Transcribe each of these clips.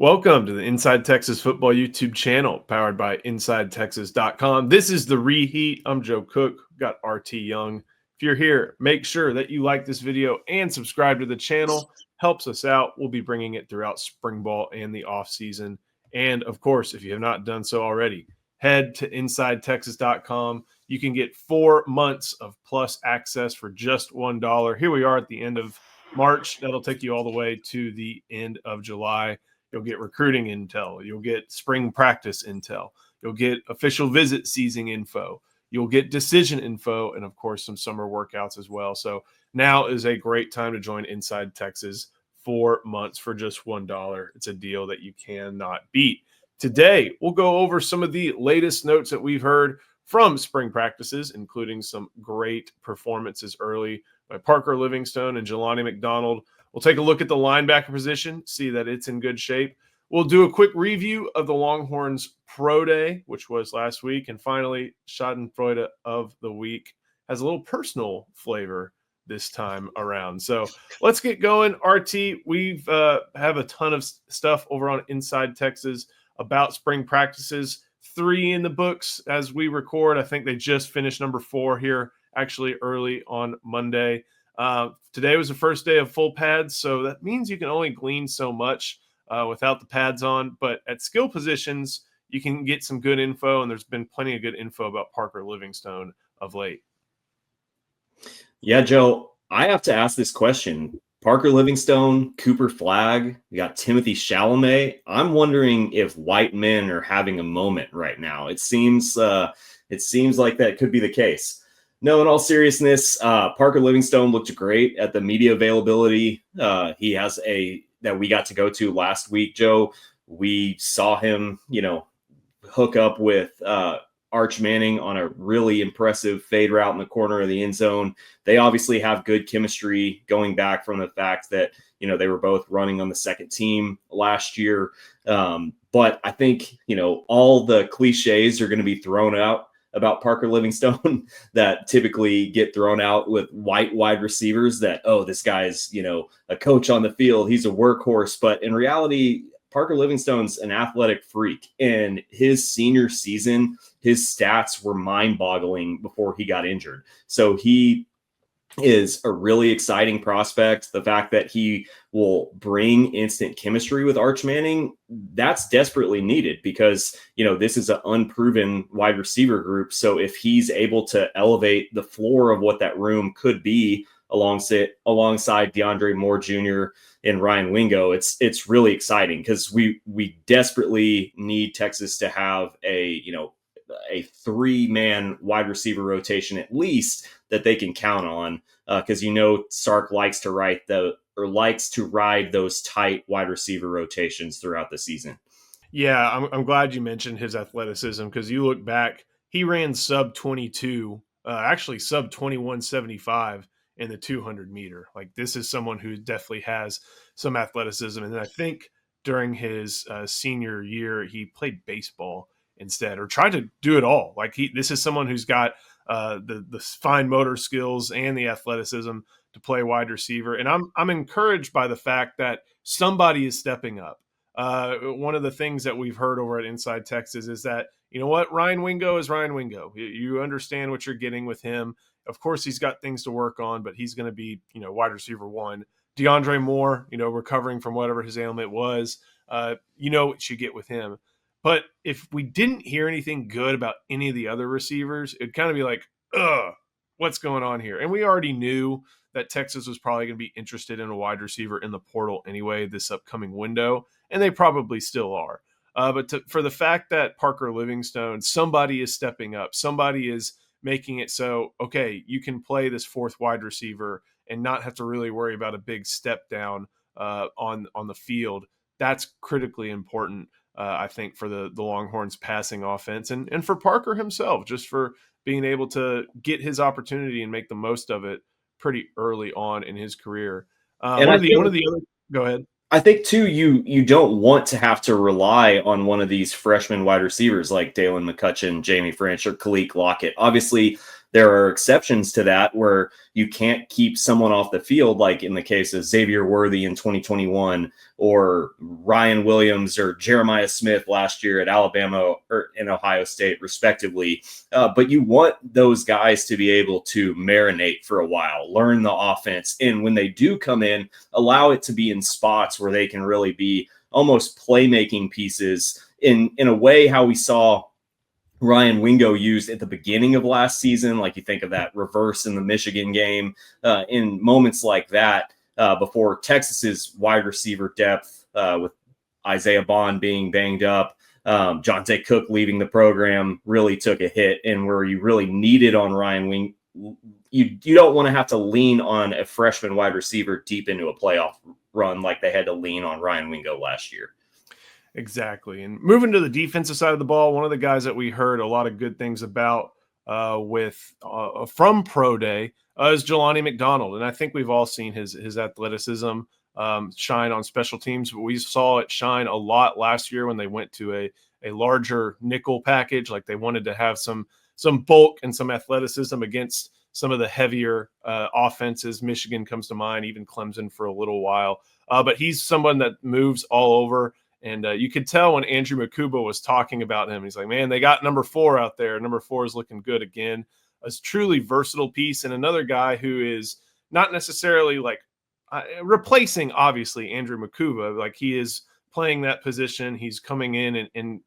Welcome to the Inside Texas Football YouTube channel powered by InsideTexas.com. This is the Reheat. I'm Joe Cook. We've got RT Young. If you're here, make sure that you like this video and subscribe to the channel. Helps us out. We'll be bringing it throughout spring ball and the off season. And of course, if you have not done so already, head to InsideTexas.com. You can get 4 months of plus access for just $1. Here we are at the end of March. That'll take you all the way to the end of July. You'll get recruiting intel. You'll get spring practice intel. You'll get official visit season info. You'll get decision info, and of course, some summer workouts as well. So now is a great time to join Inside Texas. 4 months for just $1. It's a deal that you cannot beat. Today, we'll go over some of the latest notes that we've heard from spring practices, including some great performances early by Parker Livingstone and Jelani McDonald. We'll take a look at the linebacker position, see that it's in good shape. We'll do a quick review of the Longhorns Pro Day, which was last week. And finally, Schadenfreude of the week has a little personal flavor this time around. So let's get going. RT, we've have a ton of stuff over on Inside Texas about spring practices. 3 in the books as we record. I think they just finished number 4 here, actually early on Monday. Today was the first day of full pads, so that means you can only glean so much without the pads on. But at skill positions, you can get some good info, and there's been plenty of good info about Parker Livingstone of late. Yeah, Joe, I have to ask this question. Parker Livingstone, Cooper Flagg, we got Timothy Chalamet. I'm wondering if white men are having a moment right now. It seems like that could be the case. No, in all seriousness, Parker Livingstone looked great at the media availability. He has that we got to go to last week, Joe. We saw him, hook up with Arch Manning on a really impressive fade route in the corner of the end zone. They obviously have good chemistry going back from the fact that, they were both running on the second team last year. But I think, all the cliches are going to be thrown out about Parker Livingstone that typically get thrown out with white wide receivers that, oh, this guy's, a coach on the field. He's a workhorse. But in reality, Parker Livingstone's an athletic freak. And his senior season, his stats were mind-boggling before he got injured. So he is a really exciting prospect. The fact that he will bring instant chemistry with Arch Manning, that's desperately needed because, this is an unproven wide receiver group. So if he's able to elevate the floor of what that room could be alongside DeAndre Moore Jr. and Ryan Wingo, it's really exciting because we desperately need Texas to have a 3-man wide receiver rotation at least that they can count on because Sark likes to ride those tight wide receiver rotations throughout the season. Yeah, I'm glad you mentioned his athleticism because you look back, he ran sub 22, actually sub 21.75 in the 200 meter. Like this is someone who definitely has some athleticism. And I think during his senior year, he played baseball instead or tried to do it all. Like this is someone who's got the fine motor skills and the athleticism to play wide receiver. And I'm encouraged by the fact that somebody is stepping up. One of the things that we've heard over at Inside Texas is that, Ryan Wingo is Ryan Wingo. You understand what you're getting with him. Of course, he's got things to work on, but he's going to be, wide receiver 1. DeAndre Moore, recovering from whatever his ailment was, what you get with him. But if we didn't hear anything good about any of the other receivers, it'd kind of be like, what's going on here? And we already knew that Texas was probably going to be interested in a wide receiver in the portal anyway this upcoming window, and they probably still are. But for the fact that Parker Livingstone, somebody is stepping up, somebody is making it so, okay, you can play this 4th wide receiver and not have to really worry about a big step down on the field. That's critically important. I think for the Longhorns passing offense and for Parker himself, just for being able to get his opportunity and make the most of it pretty early on in his career. One of the other, go ahead. I think too, you don't want to have to rely on one of these freshman wide receivers like Dalen McCutcheon, Jamie French, or Kalik Lockett. Obviously, there are exceptions to that where you can't keep someone off the field, like in the case of Xavier Worthy in 2021, or Ryan Williams or Jeremiah Smith last year at Alabama or in Ohio State, respectively. But you want those guys to be able to marinate for a while, learn the offense, and when they do come in, allow it to be in spots where they can really be almost playmaking pieces in a way how we saw Ryan Wingo used at the beginning of last season. Like you think of that reverse in the Michigan game, in moments like that, before Texas's wide receiver depth, with Isaiah Bond being banged up, Jonte Cook leaving the program, really took a hit, and where you really needed on Ryan Wing, you don't want to have to lean on a freshman wide receiver deep into a playoff run like they had to lean on Ryan Wingo last year. Exactly. And moving to the defensive side of the ball, one of the guys that we heard a lot of good things about from Pro Day is Jelani McDonald. And I think we've all seen his athleticism shine on special teams, but we saw it shine a lot last year when they went to a larger nickel package. Like they wanted to have some bulk and some athleticism against some of the heavier offenses. Michigan comes to mind, even Clemson for a little while. But he's someone that moves all over. And you could tell when Andrew Makuba was talking about him, he's like, man, they got number 4 out there. Number 4 is looking good again. A truly versatile piece, and another guy who is not necessarily like replacing, obviously, Andrew Makuba. Like he is playing that position. He's coming in and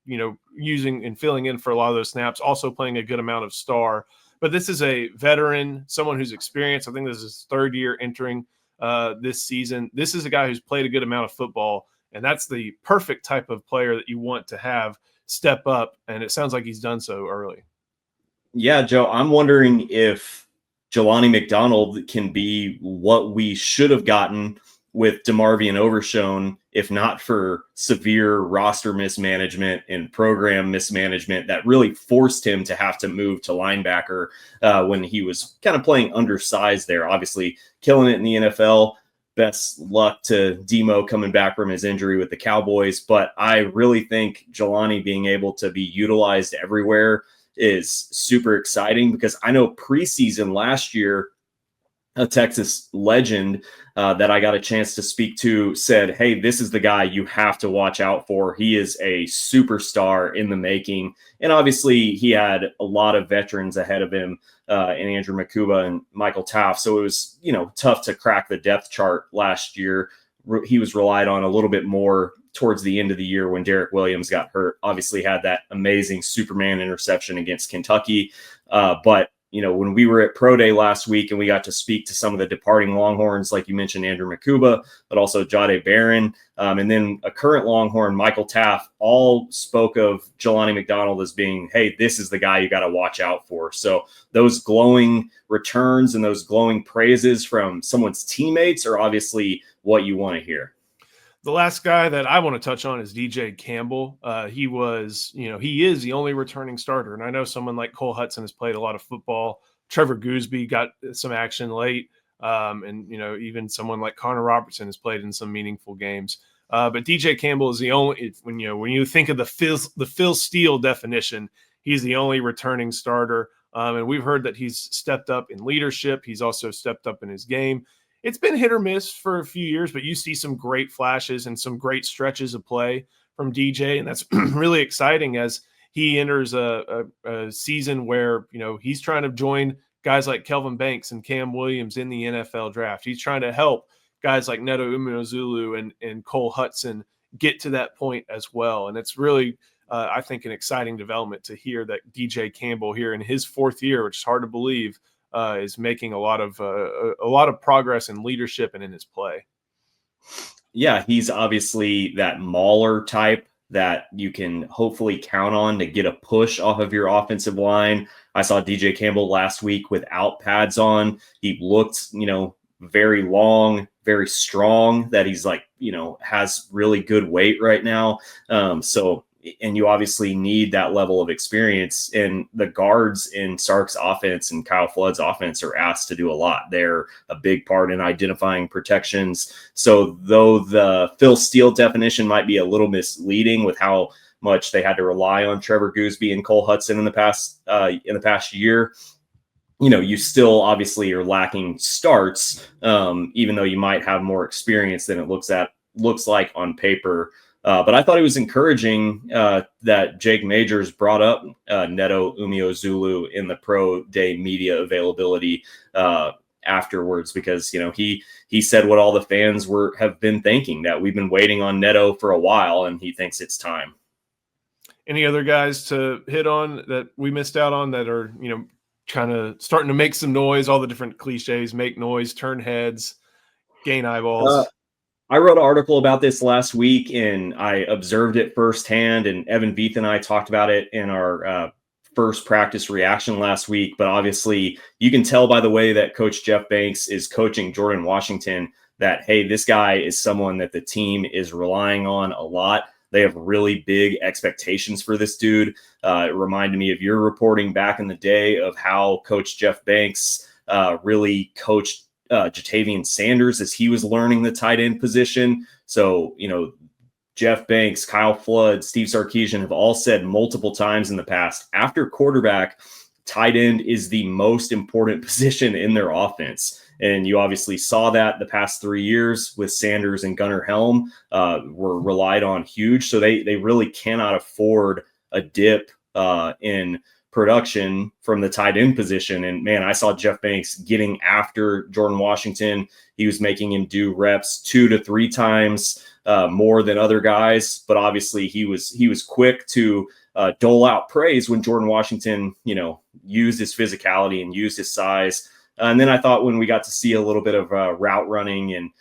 using and filling in for a lot of those snaps, also playing a good amount of star. But this is a veteran, someone who's experienced. I think this is his 3rd year entering this season. This is a guy who's played a good amount of football. And that's the perfect type of player that you want to have step up. And it sounds like he's done so early. Yeah, Joe, I'm wondering if Jelani McDonald can be what we should have gotten with DeMarvion Overshone, if not for severe roster mismanagement and program mismanagement that really forced him to have to move to linebacker when he was kind of playing undersized there. Obviously, killing it in the NFL. Best luck to Demo coming back from his injury with the Cowboys. But I really think Jelani being able to be utilized everywhere is super exciting, because I know preseason last year, a Texas legend that I got a chance to speak to said, hey, this is the guy you have to watch out for. He is a superstar in the making. And obviously he had a lot of veterans ahead of him in Andrew Makuba and Michael Taaffe. So it was, tough to crack the depth chart last year. He was relied on a little bit more towards the end of the year when Derek Williams got hurt. Obviously had that amazing Superman interception against Kentucky. But when we were at Pro Day last week and we got to speak to some of the departing Longhorns, like you mentioned, Andrew Makuba, but also Jahdae Barron, and then a current Longhorn, Michael Taaffe, all spoke of Jelani McDonald as being, hey, this is the guy you got to watch out for. So those glowing returns and those glowing praises from someone's teammates are obviously what you want to hear. The last guy that I want to touch on is DJ Campbell. He is the only returning starter. And I know someone like Cole Hudson has played a lot of football. Trevor Gooseby got some action late. And even someone like Connor Robertson has played in some meaningful games. But DJ Campbell is the only, when you think of the Phil Steele definition, he's the only returning starter. And we've heard that he's stepped up in leadership. He's also stepped up in his game. It's been hit or miss for a few years, but you see some great flashes and some great stretches of play from DJ. And that's really exciting as he enters a season where, he's trying to join guys like Kelvin Banks and Cam Williams in the NFL draft. He's trying to help guys like Neto Umeozulu and Cole Hudson get to that point as well. And it's really, I think, an exciting development to hear that DJ Campbell here in his 4th year, which is hard to believe, is making a lot of progress in leadership and in his play. Yeah, he's obviously that mauler type that you can hopefully count on to get a push off of your offensive line. I saw DJ Campbell last week without pads on. He looked, very long, very strong, that he's like, has really good weight right now. And you obviously need that level of experience. And the guards in Sark's offense and Kyle Flood's offense are asked to do a lot. They're a big part in identifying protections. So though the Phil Steele definition might be a little misleading with how much they had to rely on Trevor Gooseby and Cole Hudson in the past year, you still obviously are lacking starts, even though you might have more experience than it looks like on paper. But I thought it was encouraging that Jake Majors brought up Neto Umeozulu in the pro day media availability afterwards, because he said what all the fans have been thinking, that we've been waiting on Neto for a while, and he thinks it's time. Any other guys to hit on that we missed out on that are kind of starting to make some noise? All the different cliches: make noise, turn heads, gain eyeballs. I wrote an article about this last week, and I observed it firsthand, and Evan Veith and I talked about it in our first practice reaction last week. But obviously you can tell by the way that Coach Jeff Banks is coaching Jordan Washington that, hey, this guy is someone that the team is relying on a lot. They have really big expectations for this dude. It reminded me of your reporting back in the day of how Coach Jeff Banks really coached Jatavian Sanders as he was learning the tight end position. So, Jeff Banks, Kyle Flood, Steve Sarkisian have all said multiple times in the past, after quarterback, tight end is the most important position in their offense. And you obviously saw that the past 3 years with Sanders and Gunnar Helm were relied on huge. So they really cannot afford a dip in production from the tight end position. And man, I saw Jeff Banks getting after Jordan Washington. He was making him do reps 2 to 3 times more than other guys. But obviously he was quick to dole out praise when Jordan Washington, used his physicality and used his size. And then I thought when we got to see a little bit of route running and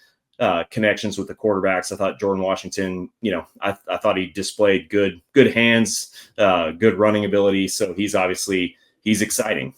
connections with the quarterbacks, I thought Jordan Washington, I thought he displayed good hands, good running ability. So he's exciting.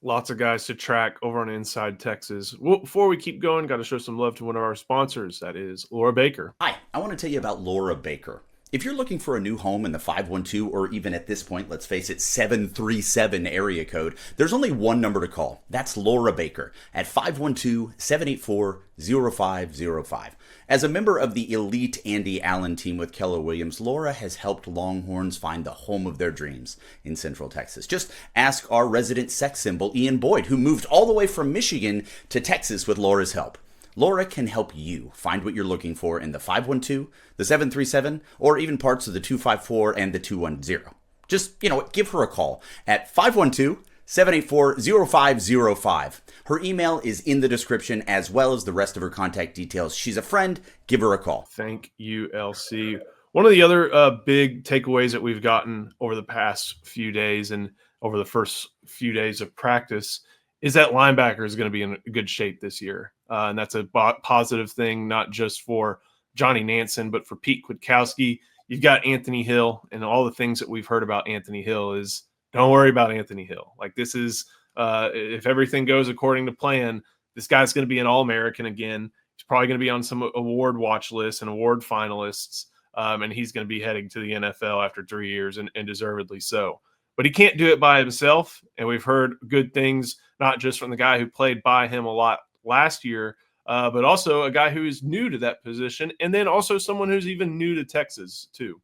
Lots of guys to track over on Inside Texas. Well, before we keep going, got to show some love to one of our sponsors. That is Laura Baker. Hi, I want to tell you about Laura Baker. If you're looking for a new home in the 512, or even at this point, let's face it, 737 area code, there's only one number to call. That's Laura Baker at 512-784-0505. As a member of the elite Andy Allen team with Keller Williams, Laura has helped Longhorns find the home of their dreams in Central Texas. Just ask our resident sex symbol, Ian Boyd, who moved all the way from Michigan to Texas with Laura's help. Laura can help you find what you're looking for in the 512, the 737, or even parts of the 254 and the 210. Just, give her a call at 512-784-0505. Her email is in the description, as well as the rest of her contact details. She's a friend. Give her a call. Thank you, LC. One of the other big takeaways that we've gotten over the past few days and over the first few days of practice is that linebacker is going to be in good shape this year. And that's a positive thing, not just for Johnny Nansen, but for Pete Kwiatkowski. You've got Anthony Hill, and all the things that we've heard about Anthony Hill is don't worry about Anthony Hill. Like, this is if everything goes according to plan, this guy's going to be an All-American again. He's probably going to be on some award watch lists and award finalists, and he's going to be heading to the NFL after 3 years, and deservedly so. But he can't do it by himself, and we've heard good things, not just from the guy who played by him a lot last year, but also a guy who is new to that position, and then also someone who's even new to Texas too.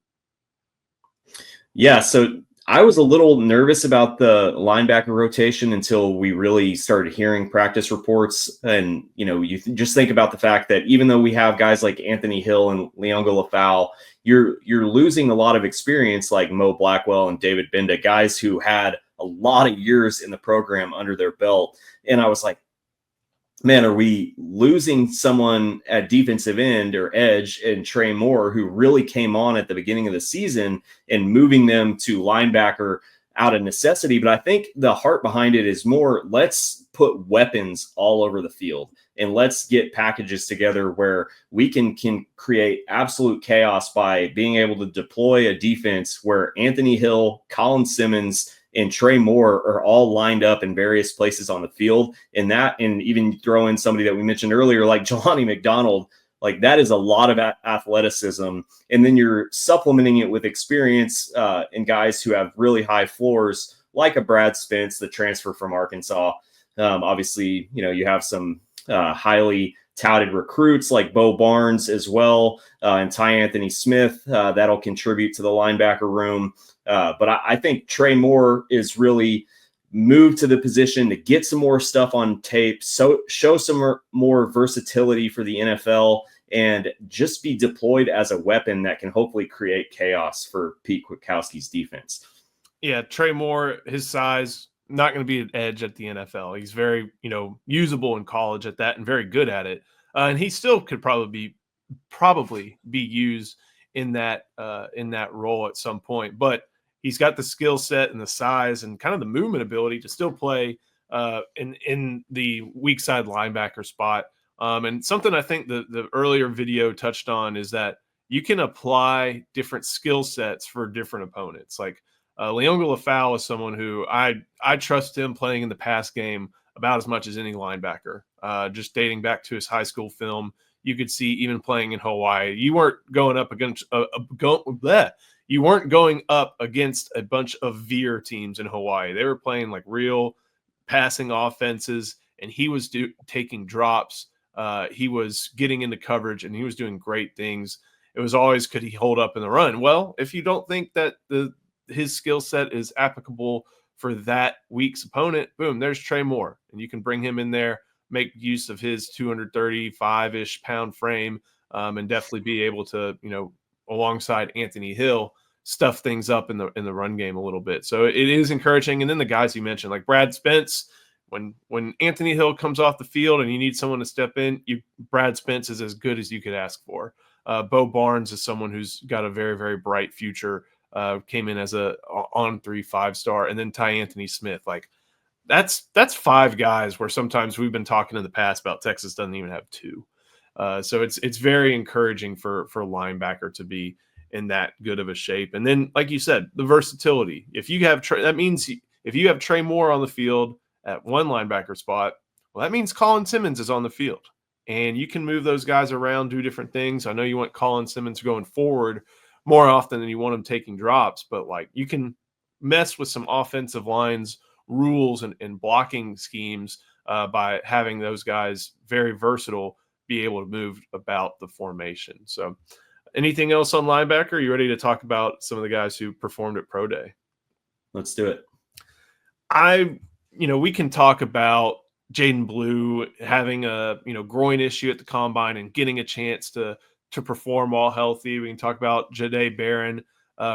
Yeah, so I was a little nervous about the linebacker rotation until we really started hearing practice reports. And, you just think about the fact that even though we have guys like Anthony Hill and Leongo Lafau, you're losing a lot of experience like Mo Blackwell and David Binda, guys who had a lot of years in the program under their belt. And I was like, man, are we losing someone at defensive end or edge and Trey Moore, who really came on at the beginning of the season, and moving them to linebacker out of necessity? But I think the heart behind it is more, let's put weapons all over the field and let's get packages together where we can create absolute chaos by being able to deploy a defense where Anthony Hill, Colin Simmons, and Trey Moore are all lined up in various places on the field. And even throw in somebody that we mentioned earlier, like Jelani McDonald, like that is a lot of athleticism. And then you're supplementing it with experience and guys who have really high floors, like a Brad Spence, the transfer from Arkansas. Obviously, you have some highly touted recruits like Bo Barnes as well, and Ty Anthony Smith. That'll contribute to the linebacker room. But I think Trey Moore is really move to the position, to get some more stuff on tape, so show some more versatility for the NFL, and just be deployed as a weapon that can hopefully create chaos for Pete Kwiatkowski's defense. Yeah, Trey Moore, his size, not going to be an edge at the NFL. He's very, usable in college at that and very good at it. And he still could probably be used in that role at some point. But he's got the skill set and the size and kind of the movement ability to still play in the weak side linebacker spot. And something I think the earlier video touched on is that you can apply different skill sets for different opponents. Like Leonga Lafau is someone who I trust him playing in the pass game about as much as any linebacker. Just dating back to his high school film, you could see even playing in Hawaii, you weren't going up against you weren't going up against a bunch of veer teams in Hawaii. They were playing like real passing offenses, and he was taking drops. He was getting into coverage, and he was doing great things. It was always, could he hold up in the run? Well, if you don't think that his skill set is applicable for that week's opponent, boom, there's Trey Moore, and you can bring him in there, make use of his 235-ish pound frame, and definitely be able to, alongside Anthony Hill, stuff things up in the run game a little bit. So it is encouraging. And then the guys you mentioned, like Brad Spence, when Anthony Hill comes off the field and you need someone to step in, Brad Spence is as good as you could ask for. Bo Barnes is someone who's got a very, very bright future. Came in as a on 3-5-star, and then Ty Anthony Smith. Like that's 5 guys where sometimes we've been talking in the past about Texas doesn't even have 2. So it's very encouraging for linebacker to be in that good of a shape. And then, like you said, the versatility. If you have that means if you have Trey Moore on the field at one linebacker spot, well, that means Colin Simmons is on the field, and you can move those guys around, do different things. I know you want Colin Simmons going forward more often than you want him taking drops, but like you can mess with some offensive lines rules and blocking schemes by having those guys very versatile, be able to move about the formation. So anything else on linebacker? Are you ready to talk about some of the guys who performed at Pro Day? Let's do it. We can talk about Jaden Blue having a, groin issue at the combine and getting a chance to perform all healthy. We can talk about Jahdae Barron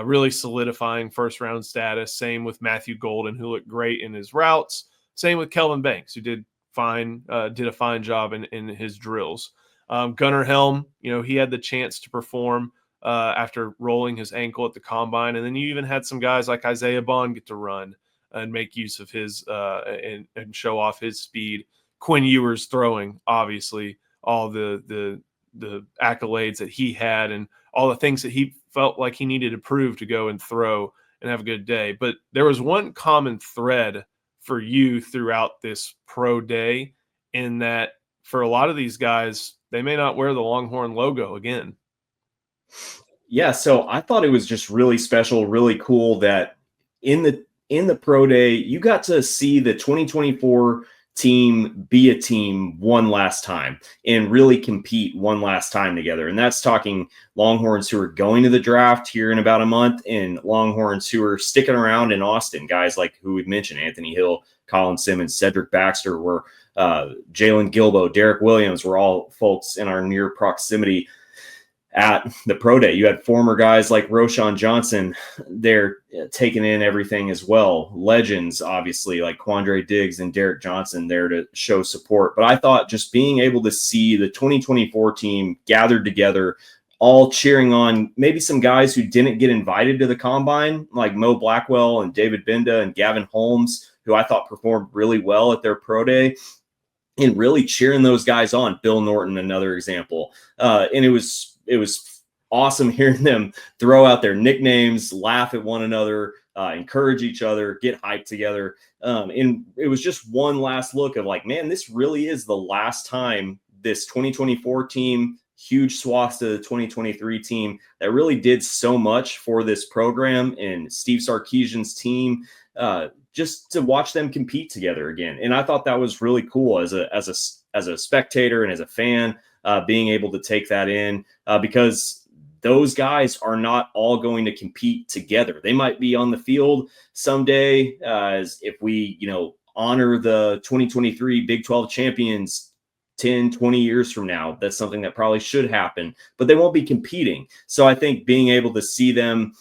really solidifying first-round status. Same with Matthew Golden, who looked great in his routes. Same with Kelvin Banks, who did a fine job in his drills. Gunnar Helm, he had the chance to perform after rolling his ankle at the combine. And then you even had some guys like Isaiah Bond get to run and make use of his and show off his speed. Quinn Ewers throwing, obviously, all the accolades that he had and all the things that he felt like he needed to prove to go and throw and have a good day. But there was one common thread for you throughout this Pro Day, in that for a lot of these guys, they may not wear the Longhorn logo again. Yeah, so I thought it was just really special, really cool that in the Pro Day, you got to see the 2024 team be a team one last time and really compete one last time together. And that's talking Longhorns who are going to the draft here in about a month and Longhorns who are sticking around in Austin. Guys like who we've mentioned, Anthony Hill, Colin Simmons, Cedric Baxter, were Jalen Gilbo, Derek Williams, were all folks in our near proximity at the Pro Day. You had former guys like Roshan Johnson there taking in everything as well. Legends, obviously, like Quandre Diggs and Derek Johnson there to show support. But I thought just being able to see the 2024 team gathered together, all cheering on maybe some guys who didn't get invited to the combine, like Mo Blackwell and David Binda and Gavin Holmes, who I thought performed really well at their Pro Day, and really cheering those guys on. Bill Norton, another example. And it was awesome hearing them throw out their nicknames, laugh at one another, encourage each other, get hyped together. And it was just one last look of like, man, this really is the last time this 2024 team, huge swaths to the 2023 team that really did so much for this program and Steve Sarkisian's team, just to watch them compete together again. And I thought that was really cool as a spectator and as a fan, being able to take that in, because those guys are not all going to compete together. They might be on the field someday, as if we, honor the 2023 Big 12 champions 10, 20 years from now. That's something that probably should happen, but they won't be competing. So I think being able to see them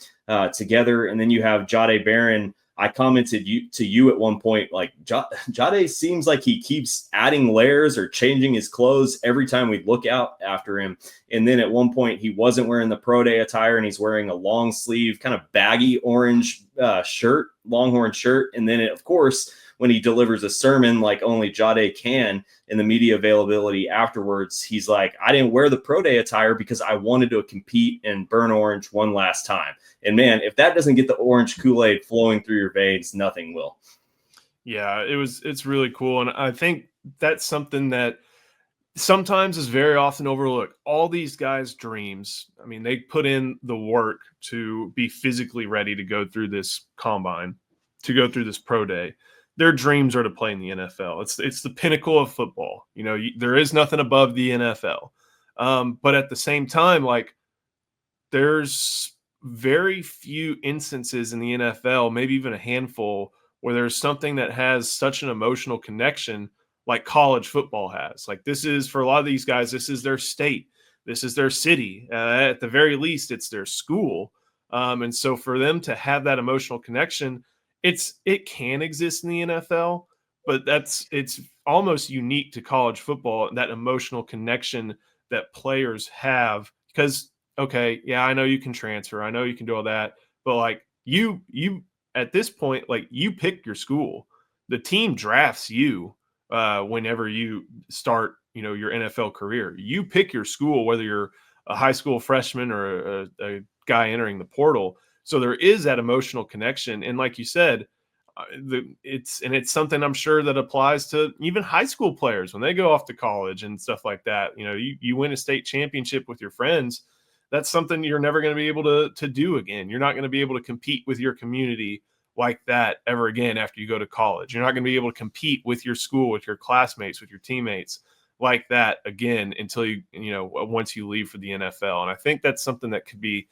together, and then you have Jahdae Barron. I commented to you at one point, like Jahdae seems like he keeps adding layers or changing his clothes every time we look out after him. And then at one point he wasn't wearing the pro day attire and he's wearing a long sleeve kind of baggy orange shirt, Longhorn shirt. And then of course, when he delivers a sermon like only Jahdae can in the media availability afterwards, he's like, I didn't wear the pro day attire because I wanted to compete and burn orange one last time. And man, if that doesn't get the orange Kool-Aid flowing through your veins, nothing will. Yeah, it's really cool. And I think that's something that sometimes is very often overlooked. All these guys' dreams, I mean, they put in the work to be physically ready to go through this combine, to go through this pro day. Their dreams are to play in the NFL. It's the pinnacle of football. There is nothing above the NFL. But at the same time, like, there's very few instances in the NFL, maybe even a handful, where there's something that has such an emotional connection like college football has. Like, this is, for a lot of these guys, this is their state. This is their city. At the very least, it's their school. And so for them to have that emotional connection, it can exist in the NFL, but it's almost unique to college football, that emotional connection that players have. Because, okay, yeah, I know you can transfer, I know you can do all that, but like you at this point, like, you pick your school. The team drafts you whenever you start, your NFL career. You pick your school, whether you're a high school freshman or a guy entering the portal. So there is that emotional connection. And like you said, it's something I'm sure that applies to even high school players when they go off to college and stuff like that. You win a state championship with your friends. That's something you're never going to be able to do again. You're not going to be able to compete with your community like that ever again after you go to college. You're not going to be able to compete with your school, with your classmates, with your teammates like that again until once you leave for the NFL. And I think that's something that could be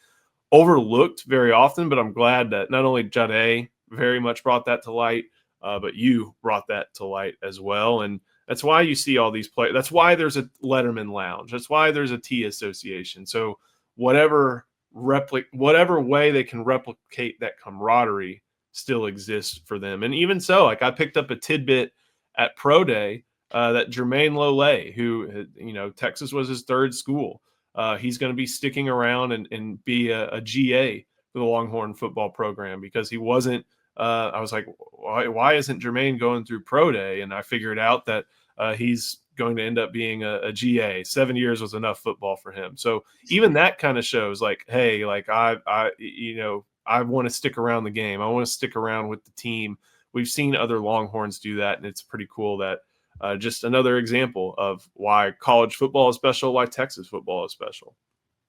overlooked very often, but I'm glad that not only Jahdae very much brought that to light, but you brought that to light as well. And that's why you see all these players. That's why there's a Letterman Lounge. That's why there's a T Association. So whatever way they can replicate that camaraderie still exists for them. And even so, like, I picked up a tidbit at Pro Day that Jermaine Lole, who, Texas was his third school, he's going to be sticking around and be a GA for the Longhorn football program, because he wasn't. I was like, why isn't Jermaine going through Pro Day? And I figured out that he's going to end up being a GA. 7 years was enough football for him. So even that kind of shows, like, hey, like, I want to stick around the game. I want to stick around with the team. We've seen other Longhorns do that, and it's pretty cool that just another example of why college football is special, why Texas football is special.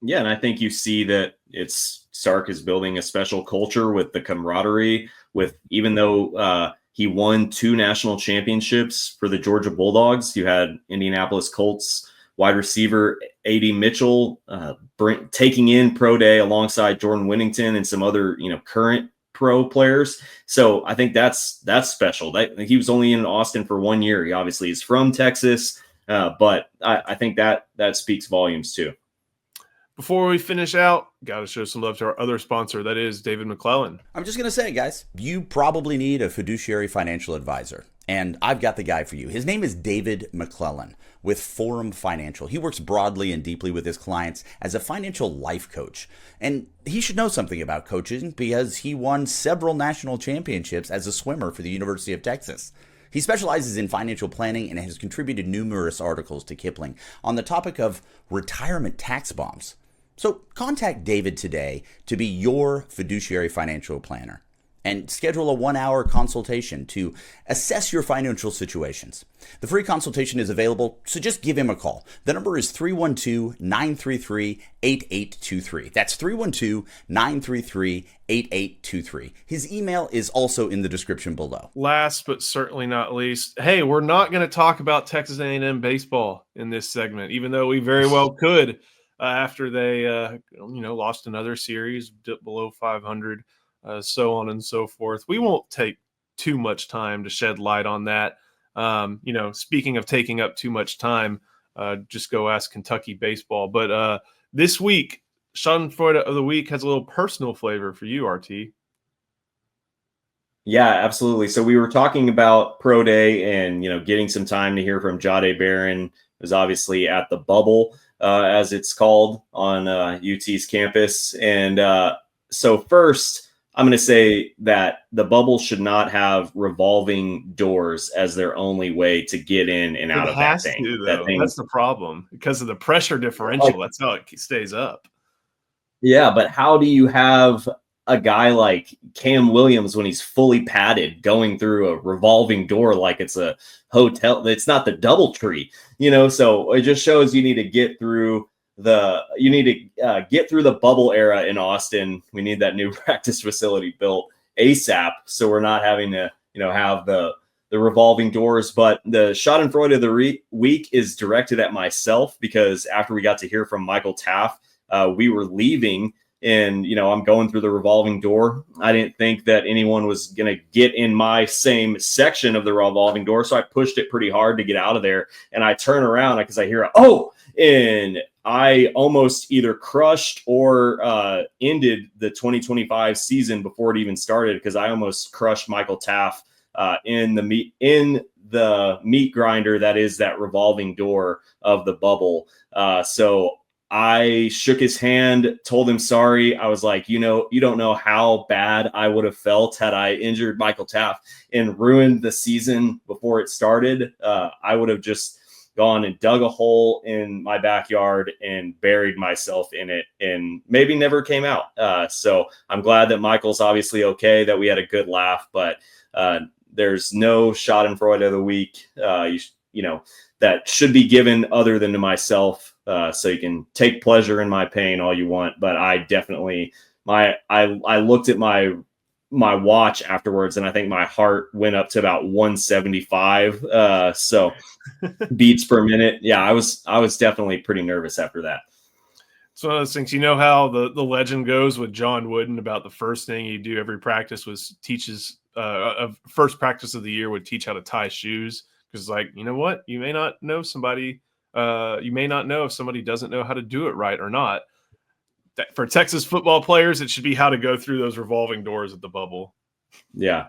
Yeah, and I think you see that Sark is building a special culture with the camaraderie, even though he won 2 national championships for the Georgia Bulldogs. You had Indianapolis Colts wide receiver A.D. Mitchell taking in Pro Day alongside Jordan Whittington and some other current pro players. So I think that's special. He was only in Austin for 1 year. He obviously is from Texas, but I think that speaks volumes too. Before we finish out, got to show some love to our other sponsor, that is David McClellan. I'm just going to say, guys, you probably need a fiduciary financial advisor, and I've got the guy for you. His name is David McClellan with Forum Financial. He works broadly and deeply with his clients as a financial life coach, and he should know something about coaching because he won several national championships as a swimmer for the University of Texas. He specializes in financial planning and has contributed numerous articles to Kipling on the topic of retirement tax bombs. So contact David today to be your fiduciary financial planner and schedule a 1-hour consultation to assess your financial situations. The free consultation is available, so just give him a call. The number is 312-933-8823. That's 312-933-8823. His email is also in the description below. Last but certainly not least, hey, we're not going to talk about Texas A&M baseball in this segment, even though we very well could. after they lost another series, dipped below 500, so on and so forth. We won't take too much time to shed light on that. Speaking of taking up too much time, just go ask Kentucky baseball. But this week, Schadenfreude of the week has a little personal flavor for you, RT. Yeah, absolutely. So we were talking about Pro Day and, getting some time to hear from Jahdae Barron. It was obviously at the Bubble, as it's called on UT's campus. And so first, I'm going to say that the Bubble should not have revolving doors as their only way to get in and out of that thing. That's the problem because of the pressure differential. That's how it stays up. Yeah, but how do you have a guy like Cam Williams when he's fully padded going through a revolving door like it's a hotel? It's not the DoubleTree, so it just shows you need to get through the bubble era in Austin. We need that new practice facility built ASAP, so we're not having to have the revolving doors. But the Schadenfreude of the week is directed at myself, because after we got to hear from Michael Taaffe, we were leaving, and I'm going through the revolving door. I didn't think that anyone was going to get in my same section of the revolving door, so I pushed it pretty hard to get out of there. And I turn around because I hear and I almost either crushed or ended the 2025 season before it even started, because I almost crushed Michael Taaffe in the meat grinder that is that revolving door of the Bubble. So I shook his hand, told him sorry. I was like, you don't know how bad I would have felt had I injured Michael Taaffe and ruined the season before it started. I would have just gone and dug a hole in my backyard and buried myself in it and maybe never came out. So I'm glad that Michael's obviously okay, that we had a good laugh, but there's no Schadenfreude of the week, that should be given other than to myself. So you can take pleasure in my pain all you want, but I definitely I looked at my watch afterwards, and I think my heart went up to about 175 so beats per minute. Yeah, I was definitely pretty nervous after that. It's one of those things, how the legend goes with John Wooden about the first thing he'd do every practice was first practice of the year would teach how to tie shoes, because what, you may not know somebody. You may not know if somebody doesn't know how to do it right or not. For Texas football players, it should be how to go through those revolving doors at the Bubble. Yeah,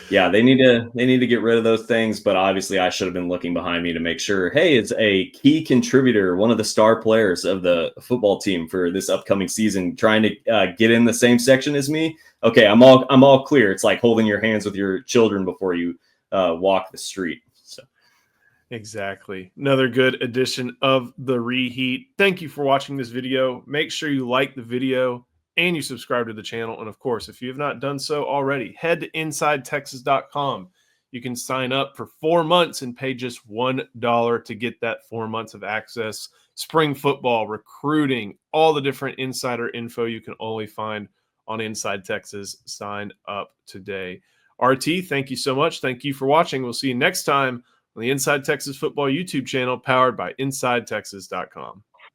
they need to get rid of those things. But obviously, I should have been looking behind me to make sure. Hey, it's a key contributor, one of the star players of the football team for this upcoming season, trying to get in the same section as me. Okay, I'm all clear. It's like holding your hands with your children before you walk the street. Exactly. Another good edition of the Reheat. Thank you for watching this video. Make sure you like the video and you subscribe to the channel. And of course, if you have not done so already, head to InsideTexas.com. You can sign up for 4 months and pay just $1 to get that 4 months of access. Spring football, recruiting, all the different insider info you can only find on Inside Texas. Sign up today. RT, thank you so much. Thank you for watching. We'll see you next time on the Inside Texas Football YouTube channel, powered by InsideTexas.com.